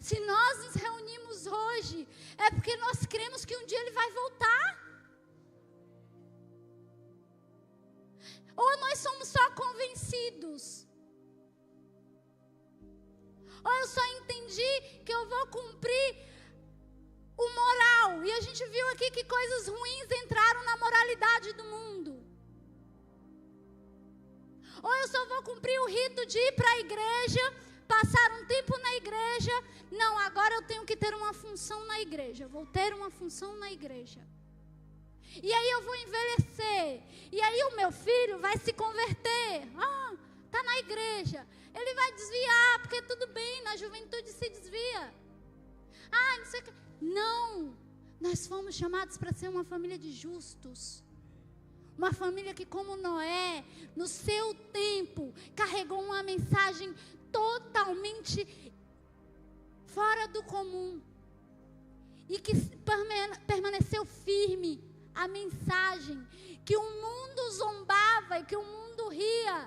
Se nós nos reunimos hoje, é porque nós cremos que um dia Ele vai voltar. Ou nós somos só convencidos. Ou eu só entendi que eu vou cumprir o moral. E a gente viu aqui que coisas ruins entraram na moralidade do mundo. Ou eu só vou cumprir o rito de ir para a igreja, passar um tempo na igreja. Não, agora eu tenho que ter uma função na igreja. Vou ter uma função na igreja. E aí eu vou envelhecer. E aí o meu filho vai se converter. Está na igreja. Ele vai desviar, porque tudo bem, na juventude se desvia. Não sei o que. Não, nós fomos chamados para ser uma família de justos. Uma família que, como Noé, no seu tempo, carregou uma mensagem totalmente fora do comum. E que permaneceu firme a mensagem, que o mundo zombava e que o mundo ria.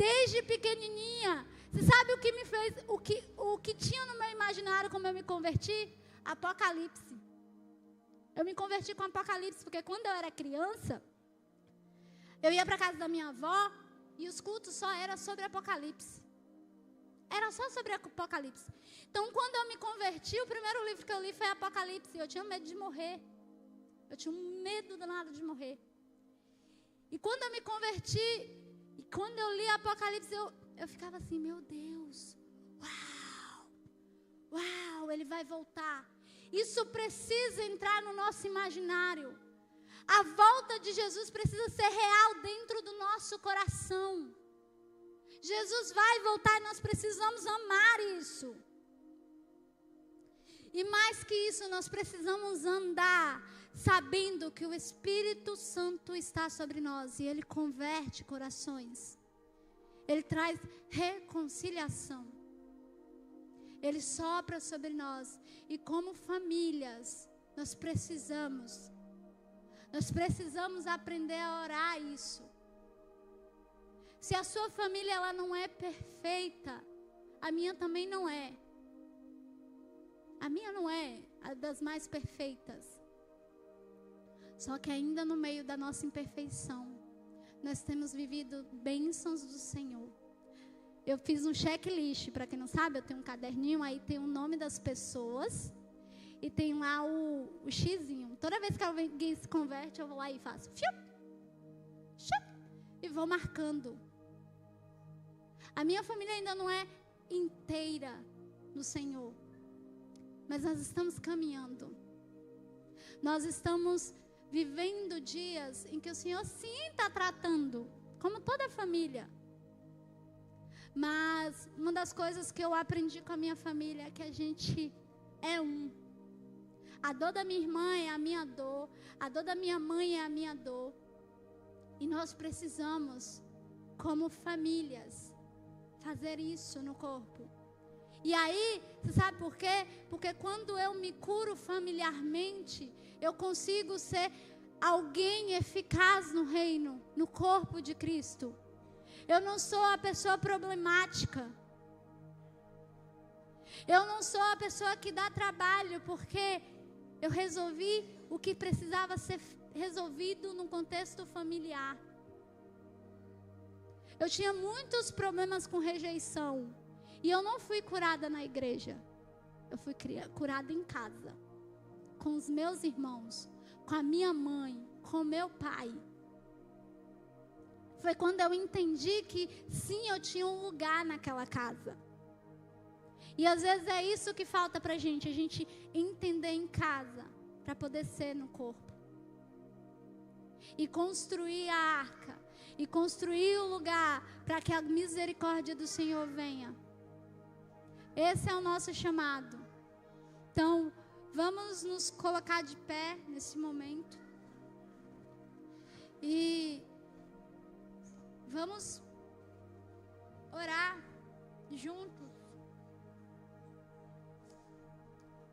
Desde pequenininha, você sabe o que me fez, o que tinha no meu imaginário quando eu me converti? Apocalipse. Eu me converti com Apocalipse, porque quando eu era criança, eu ia para a casa da minha avó e os cultos só eram sobre Apocalipse. Era só sobre Apocalipse. Então, quando eu me converti, o primeiro livro que eu li foi Apocalipse. Eu tinha medo de morrer. Eu tinha um medo danado de morrer. E quando eu me converti, e quando eu li Apocalipse, eu ficava assim, meu Deus, uau, Ele vai voltar. Isso precisa entrar no nosso imaginário. A volta de Jesus precisa ser real dentro do nosso coração. Jesus vai voltar e nós precisamos amar isso. E mais que isso, nós precisamos andar sabendo que o Espírito Santo está sobre nós e Ele converte corações. Ele traz reconciliação. Ele sopra sobre nós. E como famílias, nós precisamos aprender a orar isso. Se a sua família ela não é perfeita, a minha também não é. A minha não é a das mais perfeitas. Só que ainda no meio da nossa imperfeição, nós temos vivido bênçãos do Senhor. Eu fiz um checklist, para quem não sabe, eu tenho um caderninho, aí tem o nome das pessoas e tem lá o xizinho. Toda vez que alguém se converte, eu vou lá e faço e vou marcando. A minha família ainda não é inteira no Senhor, mas nós estamos caminhando. Nós estamos vivendo dias em que o Senhor sim está tratando, como toda a família. Mas uma das coisas que eu aprendi com a minha família é que a gente é um. A dor da minha irmã é a minha dor, a dor da minha mãe é a minha dor. E nós precisamos, como famílias, fazer isso no corpo. E aí, você sabe por quê? Porque quando eu me curo familiarmente, eu consigo ser alguém eficaz no reino, no corpo de Cristo. Eu não sou a pessoa problemática. Eu não sou a pessoa que dá trabalho, porque eu resolvi o que precisava ser resolvido no contexto familiar. Eu tinha muitos problemas com rejeição. E eu não fui curada na igreja. Eu fui curada em casa. Com os meus irmãos. Com a minha mãe. Com o meu pai. Foi quando eu entendi que sim, eu tinha um lugar naquela casa. E às vezes é isso que falta pra gente. A gente entender em casa. Para poder ser no corpo. E construir a arca. E construir o lugar para que a misericórdia do Senhor venha. Esse é o nosso chamado. Então, vamos nos colocar de pé nesse momento. E vamos orar juntos.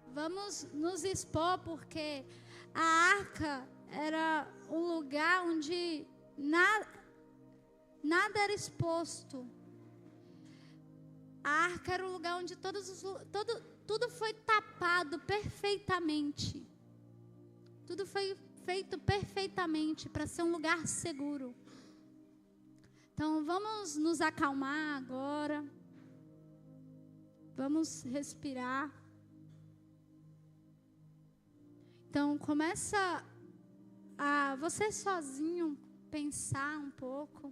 Vamos nos expor, porque A arca era um lugar onde nada era exposto. A arca era um lugar onde tudo foi tapado perfeitamente. Tudo foi feito perfeitamente para ser um lugar seguro. Então, vamos nos acalmar agora. Vamos respirar. Então, começa a você sozinho pensar um pouco.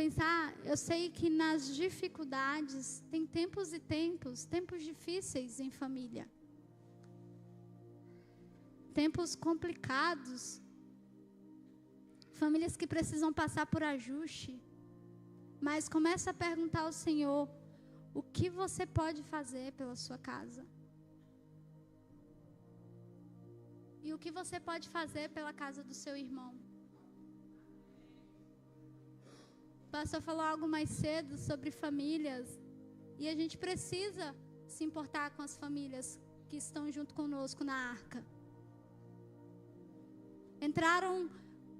Pensar, eu sei que nas dificuldades, tem tempos e tempos difíceis em família. Tempos complicados. Famílias que precisam passar por ajuste. Mas começa a perguntar ao Senhor, o que você pode fazer pela sua casa? E o que você pode fazer pela casa do seu irmão? O pastor falou algo mais cedo sobre famílias. E a gente precisa se importar com as famílias que estão junto conosco na arca. Entraram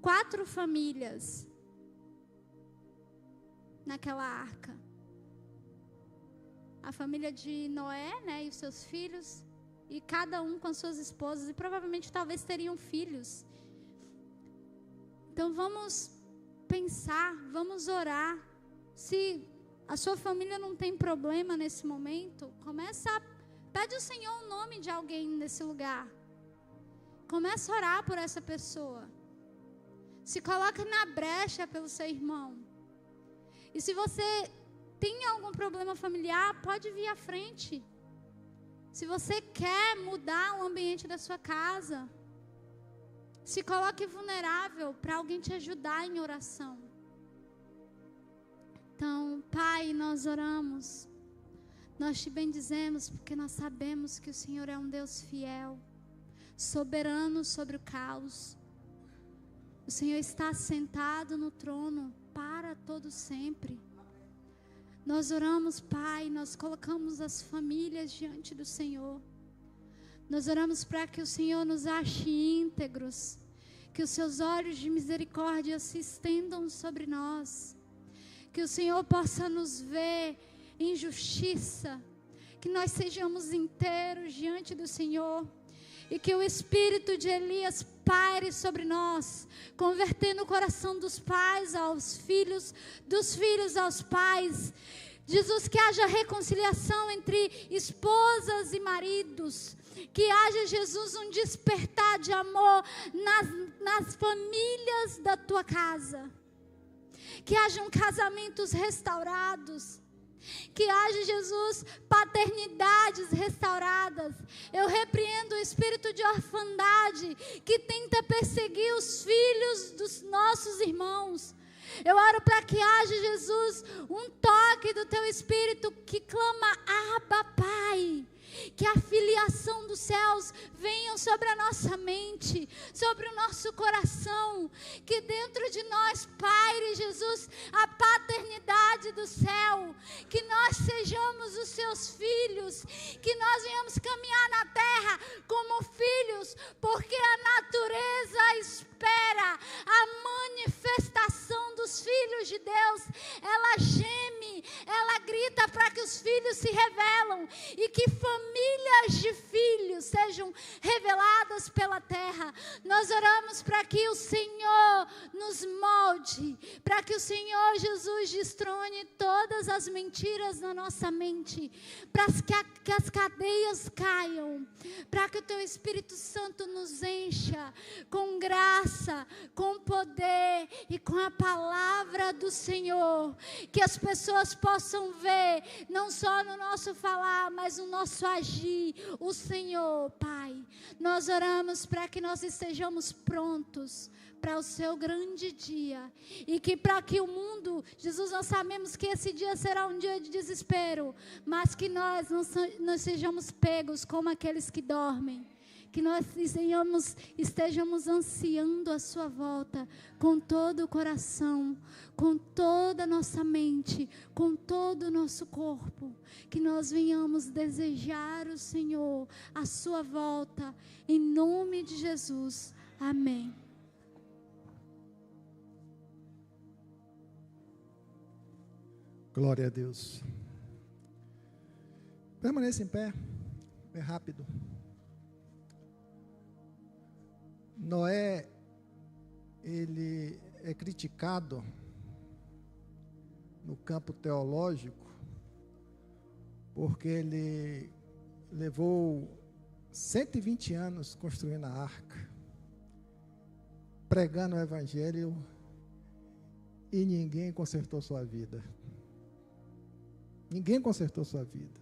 4 famílias naquela arca. A família de Noé, né, e os seus filhos, e cada um com as suas esposas, e provavelmente talvez teriam filhos. Então vamos pensar, vamos orar. Se a sua família não tem problema nesse momento, pede ao Senhor o nome de alguém nesse lugar. Começa a orar por essa pessoa. Se coloca na brecha pelo seu irmão. E se você tem algum problema familiar, pode vir à frente. Se você quer mudar o ambiente da sua casa, se coloque vulnerável para alguém te ajudar em oração. Então, Pai, nós oramos. Nós te bendizemos porque nós sabemos que o Senhor é um Deus fiel, soberano sobre o caos. O Senhor está sentado no trono para todo sempre. Nós oramos, Pai, nós colocamos as famílias diante do Senhor. Nós oramos para que o Senhor nos ache íntegros, que os seus olhos de misericórdia se estendam sobre nós, que o Senhor possa nos ver em justiça, que nós sejamos inteiros diante do Senhor, e que o espírito de Elias paire sobre nós, convertendo o coração dos pais aos filhos, dos filhos aos pais. Jesus, que haja reconciliação entre esposas e maridos, que haja, Jesus, um despertar de amor nas famílias da tua casa, que hajam casamentos restaurados, que haja, Jesus, paternidades restauradas. Eu repreendo o espírito de orfandade que tenta perseguir os filhos dos nossos irmãos. Eu oro para que haja, Jesus, um toque do teu espírito que clama, Abba, Pai. Que a filiação dos céus venha sobre a nossa mente, sobre o nosso coração, que dentro de nós paire, Jesus, a paternidade do céu, que nós sejamos os seus filhos, que nós venhamos caminhar na terra como filhos, porque a natureza espera a manifestação dos filhos de Deus. Ela geme, ela grita para que os filhos se revelam e que famílias de filhos sejam reveladas pela terra. Nós oramos para que o Senhor nos molde, para que o Senhor Jesus destrone todas as mentiras na nossa mente, para que as cadeias caiam, para que o teu Espírito Santo nos encha com graça, com poder e com a palavra do Senhor, que as pessoas possam ver, não só no nosso falar, mas no nosso agir, o Senhor, Pai. Nós oramos para que nós estejamos prontos para o seu grande dia, e que para que o mundo, Jesus, nós sabemos que esse dia será um dia de desespero, mas que nós não sejamos pegos como aqueles que dormem, que nós estejamos ansiando a sua volta com todo o coração, com toda a nossa mente, com todo o nosso corpo, que nós venhamos desejar o Senhor, a sua volta, em nome de Jesus, amém. Glória a Deus. Permaneça em pé, é rápido. Noé, ele é criticado no campo teológico, porque ele levou 120 anos construindo a arca, pregando o evangelho, e ninguém consertou sua vida. Ninguém consertou sua vida.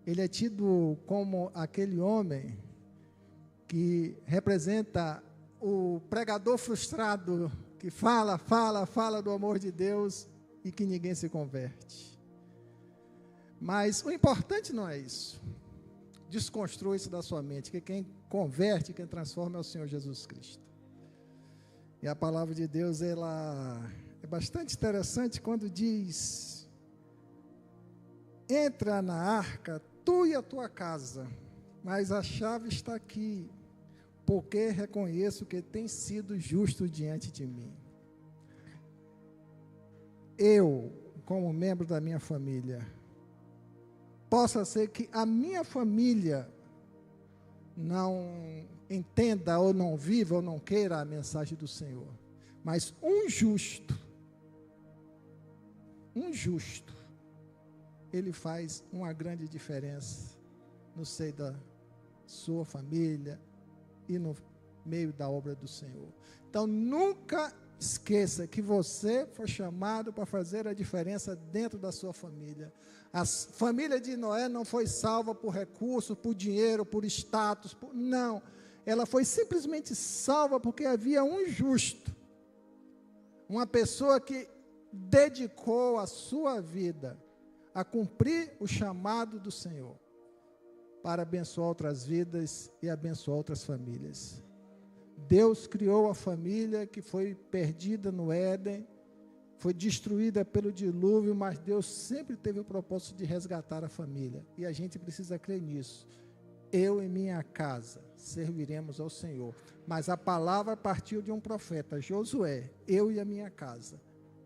Ele é tido como aquele homem que representa o pregador frustrado, que fala do amor de Deus e que ninguém se converte. Mas o importante não é isso. Desconstrua isso da sua mente, que quem converte, quem transforma é o Senhor Jesus Cristo. E a palavra de Deus, ela é bastante interessante quando diz: entra na arca, tu e a tua casa, mas a chave está aqui, porque reconheço que tem sido justo diante de mim. Eu, como membro da minha família, possa ser que a minha família não entenda ou não viva ou não queira a mensagem do Senhor, mas um justo, ele faz uma grande diferença no seio da sua família e no meio da obra do Senhor. Então, nunca esqueça que você foi chamado para fazer a diferença dentro da sua família. A família de Noé não foi salva por recursos, por dinheiro, por status, não. Ela foi simplesmente salva porque havia um justo, uma pessoa que dedicou a sua vida a cumprir o chamado do Senhor, para abençoar outras vidas e abençoar outras famílias. Deus criou a família que foi perdida no Éden, foi destruída pelo dilúvio, mas Deus sempre teve o propósito de resgatar a família, e a gente precisa crer nisso. Eu e minha casa serviremos ao Senhor, mas a palavra partiu de um profeta, Josué: eu e a minha casa,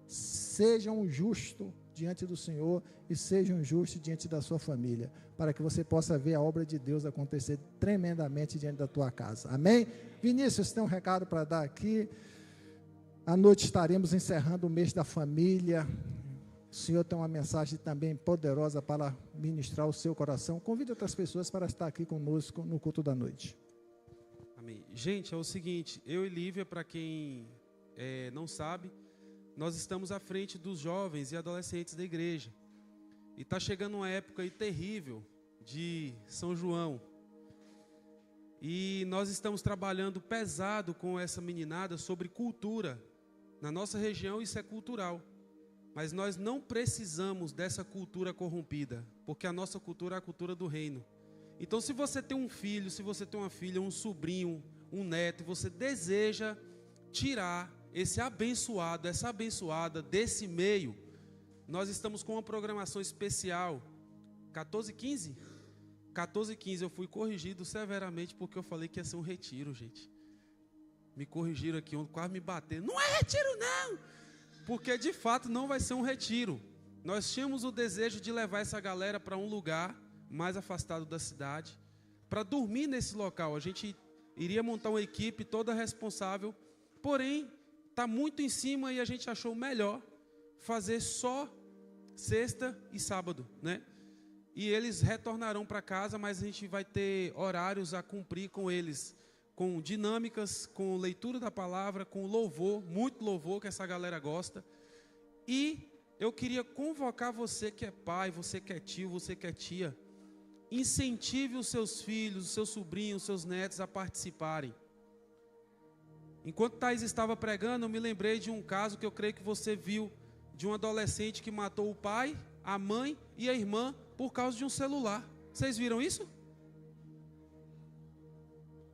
sejam justos diante do Senhor e sejam justos diante da sua família, para que você possa ver a obra de Deus acontecer tremendamente diante da tua casa. Amém? Vinícius, tem um recado para dar aqui. À noite estaremos encerrando o mês da família. O Senhor tem uma mensagem também poderosa para ministrar o seu coração. Convide outras pessoas para estar aqui conosco no culto da noite. Amém. Gente, é o seguinte, eu e Lívia, para quem não sabe, nós estamos à frente dos jovens e adolescentes da igreja. E está chegando uma época aí terrível de São João. E nós estamos trabalhando pesado com essa meninada sobre cultura. Na nossa região isso é cultural. Mas nós não precisamos dessa cultura corrompida, porque a nossa cultura é a cultura do reino. Então, se você tem um filho, se você tem uma filha, um sobrinho, um neto, e você deseja tirar esse abençoado, essa abençoada desse meio, nós estamos com uma programação especial. 14h15? 14h15, eu fui corrigido severamente porque eu falei que ia ser um retiro, gente. Me corrigiram aqui, quase me bateram. Não é retiro, não! Porque de fato não vai ser um retiro. Nós tínhamos o desejo de levar essa galera para um lugar mais afastado da cidade, para dormir nesse local. A gente iria montar uma equipe toda responsável, porém está muito em cima e a gente achou melhor fazer só sexta e sábado, né? E eles retornarão para casa, mas a gente vai ter horários a cumprir com eles, com dinâmicas, com leitura da palavra, com louvor, muito louvor que essa galera gosta. E eu queria convocar você que é pai, você que é tio, você que é tia, incentive os seus filhos, os seus sobrinhos, os seus netos a participarem. Enquanto Thais estava pregando, eu me lembrei de um caso que eu creio que você viu, de um adolescente que matou o pai, a mãe e a irmã por causa de um celular. Vocês viram isso?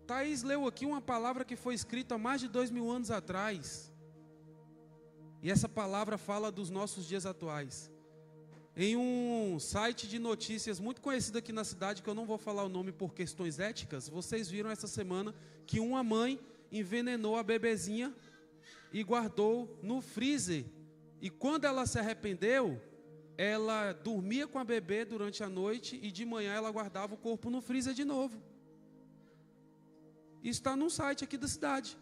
Thaís leu aqui uma palavra que foi escrita há mais de 2000 anos atrás. E essa palavra fala dos nossos dias atuais. Em um site de notícias muito conhecido aqui na cidade, que eu não vou falar o nome por questões éticas, vocês viram essa semana que uma mãe envenenou a bebezinha e guardou no freezer. E quando ela se arrependeu, ela dormia com a bebê durante a noite e de manhã ela guardava o corpo no freezer de novo. Isso está num site aqui da cidade.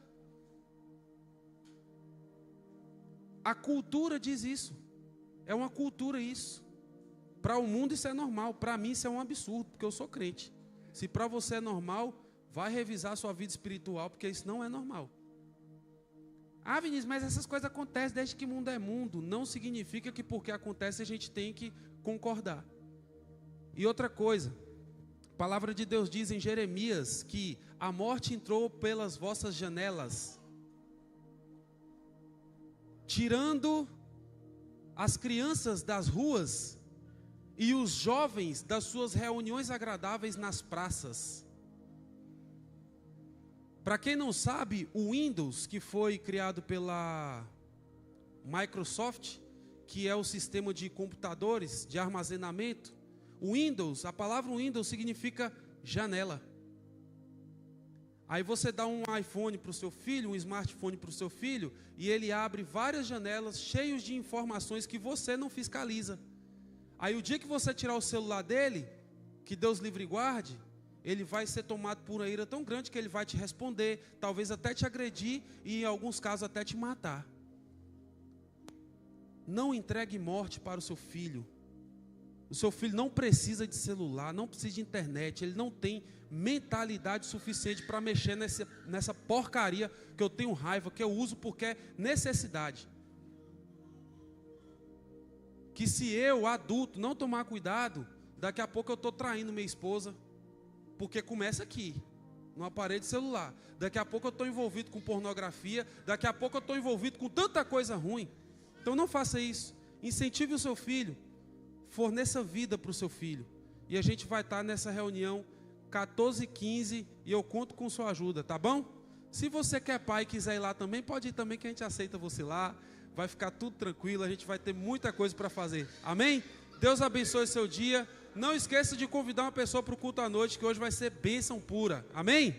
A cultura diz isso. É uma cultura isso. Para o mundo isso é normal. Para mim isso é um absurdo, porque eu sou crente. Se para você é normal, vai revisar a sua vida espiritual, porque isso não é normal. Ah, Vinícius, mas essas coisas acontecem desde que mundo é mundo. Não significa que porque acontece a gente tem que concordar. E outra coisa, a palavra de Deus diz em Jeremias que a morte entrou pelas vossas janelas, tirando as crianças das ruas e os jovens das suas reuniões agradáveis nas praças. Para quem não sabe, o Windows, que foi criado pela Microsoft, que é o sistema de computadores, de armazenamento, o Windows, a palavra Windows significa janela. Aí você dá um iPhone para o seu filho, um smartphone para o seu filho, e ele abre várias janelas cheias de informações que você não fiscaliza. Aí o dia que você tirar o celular dele, que Deus livre e guarde, ele vai ser tomado por uma ira tão grande que ele vai te responder, talvez até te agredir e em alguns casos até te matar. Não entregue morte para o seu filho. O seu filho não precisa de celular, não precisa de internet, ele não tem mentalidade suficiente para mexer nessa porcaria que eu tenho raiva, que eu uso porque é necessidade. Que se eu, adulto, não tomar cuidado, daqui a pouco eu estou traindo minha esposa, porque começa aqui, no aparelho celular. Daqui a pouco eu estou envolvido com pornografia, daqui a pouco eu estou envolvido com tanta coisa ruim. Então não faça isso. Incentive o seu filho, forneça vida para o seu filho. E a gente vai estar nessa reunião 14h15 e eu conto com sua ajuda, tá bom? Se você que é pai e quiser ir lá também, pode ir também que a gente aceita você lá. Vai ficar tudo tranquilo, a gente vai ter muita coisa para fazer. Amém? Deus abençoe seu dia. Não esqueça de convidar uma pessoa para o culto à noite, que hoje vai ser bênção pura. Amém?